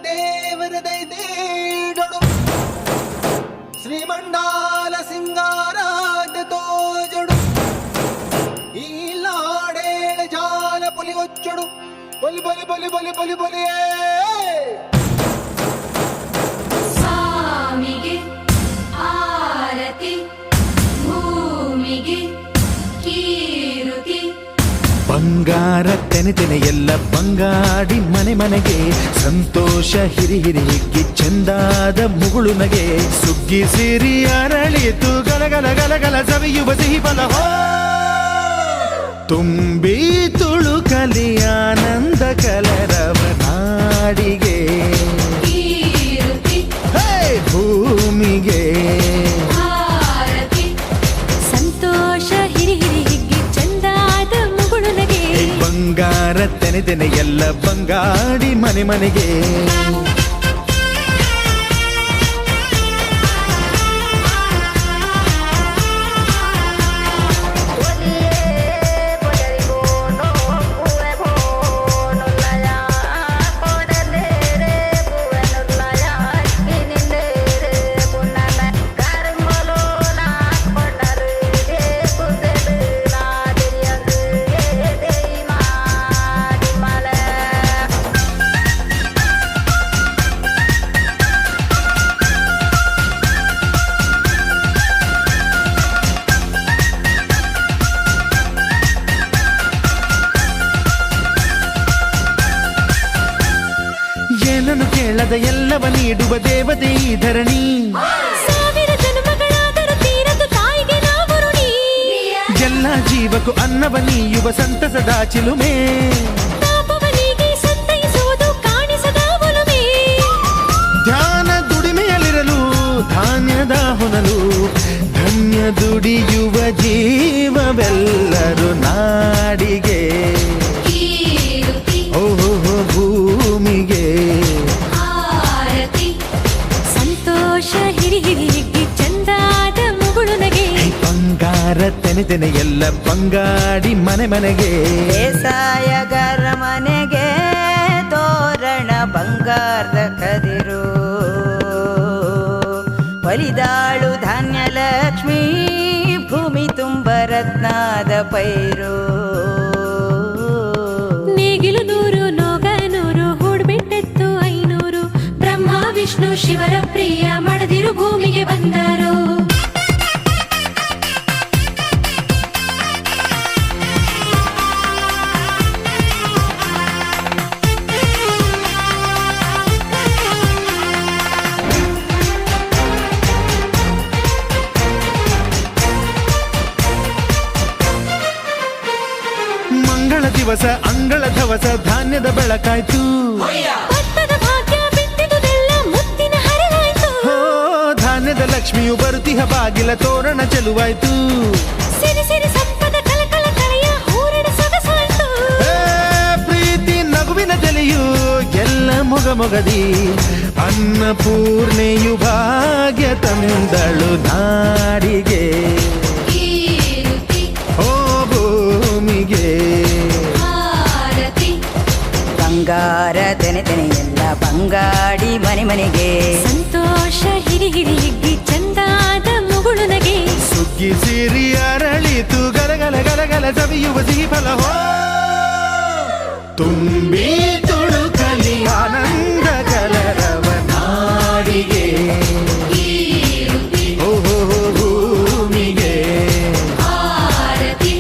ದೇವರ ದೈದೇಡೊಡು ಶ್ರೀಮಂಡಾಲ ಸಿಂಗಾರಾದ ತೋಜಡು ಈ ಲಾಡೇಳ ಜಾಲ ಪುಲಿ ಒಚ್ಚಡು ಬಲಿ ಬಲಿ ಬಲಿ ಬಲಿ ಬಲಿ ಬಲಿಯೇ ಸ್ವಾಮಿಗೆ ಆರತಿ ಭೂಮಿಗೆ ಕೀರುತಿ ಬಂಗಾರ ತೆನೆ ಎಲ್ಲ ಬಂಗಾಡಿ ಮನೆ ಮನೆಗೆ ಸಂತೋಷ ಹಿರಿ ಹಿರಿ ಹಿಗ್ಗಿ ಚಂದಾದ ಮುಗುಳು ನಗೆ ಸುಗ್ಗಿ ಸಿರಿ ಅರಳಿತು ಗಲಗಲ ಗಲಗಲ ಸವಿಯುವ ಸಿಹಿ ಫಲ ತುಂಬಿ ತುಳುಕಲಿ ಆನಂದ ಕಲರವ ನಾಡಿಗೆ ಕೀರುತಿ ಭೂಮಿಗೆ ಆರತಿ ಸಂತೋಷ ಹಿರಿ ಹಿರಿ ಹಿಗ್ಗಿ ಚಂದಾದ ಮುಗುಳು ನಗೆ ಬಂಗಾರ ತೆನೆ ಎಲ್ಲ ಬಂಗಾಡಿ ಮನೆ ಮನೆಗೆ ಏನನ್ನು ಕೇಳದ ಎಲ್ಲವ ನೀಡುವ ದೇವತೆ ಈ ಧರಣಿ ಸಾವಿರ ಜನ್ಮಗಳಾದರೂ ತೀರದು ತಾಯಿಗೆ ನಾವು ಋಣಿ ಎಲ್ಲ ಜೀವಕ್ಕೂ ಅನ್ನವ ನೀಯುವ ಸಂತಸದ ಚಿಲುಮೆ ಪಾಪವನಿಗೆ ಸಂತೈಸುವುದು ಕಾಣಿಸದ ಒಲುಮೆ ಧ್ಯಾನ ದುಡಿಮೆಯಲ್ಲಿರಲು ಧಾನ್ಯದ ಹೊನಲು ಧನ್ಯ ದುಡಿಯುವ ಜೀವವೆಲ್ಲರೂ ನಾಡಿಗೆ ಕೀರುತಿ ಓಹೋ ಭೂಮಿಗೆ ಆರತಿ ಸಂತೋಷ ಹಿರಿ ಹಿರಿ ಹಿಗ್ಗಿ ಚಂದಾದ ಮುಗುಳು ನಗೆ ಬಂಗಾರ ತೆನೆ ಎಲ್ಲ ಬಂಗಾಡಿ ಮನೆ ಮನೆಗೆ ಬೇಸಾಯಗಾರ ಮನೆಗೆ ತೋರಣ ಬಂಗಾರದ ಕದಿರು ಬಲಿದಾಳು ಧಾನ್ಯ ಲಕ್ಷ್ಮೀ ಭೂಮಿ ತುಂಬ ರತ್ನದ ಪೈರು ನೇಗಿಲು 100 ನೋಗ 100 ಹೂಡ್ಬಿಟ್ಟೆತ್ತು 500 ಬ್ರಹ್ಮ ವಿಷ್ಣು ಶಿವರ ಪ್ರಿಯ ಮಡದಿರು ಭೂಮಿಗೆ ಬಂದರು ಮಂಗಳ ದಿವಸ ಅಂಗಳ ಧವಸ ಧಾನ್ಯದ ಬೆಳಕಾಯ್ತು ಭತ್ತದ ಭಾಗ್ಯ ಬಿತ್ತಿದುದೆಲ್ಲ ಮುತ್ತಿನ ಹರವಾಯ್ತು ಹೋ ಧಾನ್ಯದ ಲಕ್ಷ್ಮಿಯು ಬರುತಿಹ ಬಾಗಿಲ ತೋರಣ ಚೆಲುವಾಯ್ತು ಸಿರಿ ಸಿರಿ ಸಂಪದ ಕಲಕಲ ಕಳೆಯ ಹೂರಣ ಸೊಗಸಾಯ್ತು ಪ್ರೀತಿ ನಗುವಿನ ಜಲೆಯು ಎಲ್ಲ ಮೊಗಮೊಗದಿ ಅನ್ನಪೂರ್ಣೆಯು ಭಾಗ್ಯ ತಂದಳು ನಾಡಿಗೆ ಕೀರುತಿ ಓ ಭೂಮಿಗೆ ಆರತಿ ಬಂಗಾರ ತೆನೆ ಎಲ್ಲ ಬಂಗಾಡಿ ಮನೆ ಮನೆಗೆ ಸಂತೋಷ ಹಿರಿ ಹಿರಿ ಹಿಗ್ಗಿ ಚಂದಾದ ಮುಗುಳು ನಗೆ ಸುಗ್ಗಿ ಸಿರಿ ಅರಳಿತು ಗಲಗಲ ಗಲಗಲ ಸವಿಯುವ ಸಿಹಿ ಫಲ ತುಂಬಿ ತುಳುಕಲಿ ಆನಂದ ಕಲರವ ನಾಡಿಗೆ ಭೂಮಿಗೆ ಆರತಿ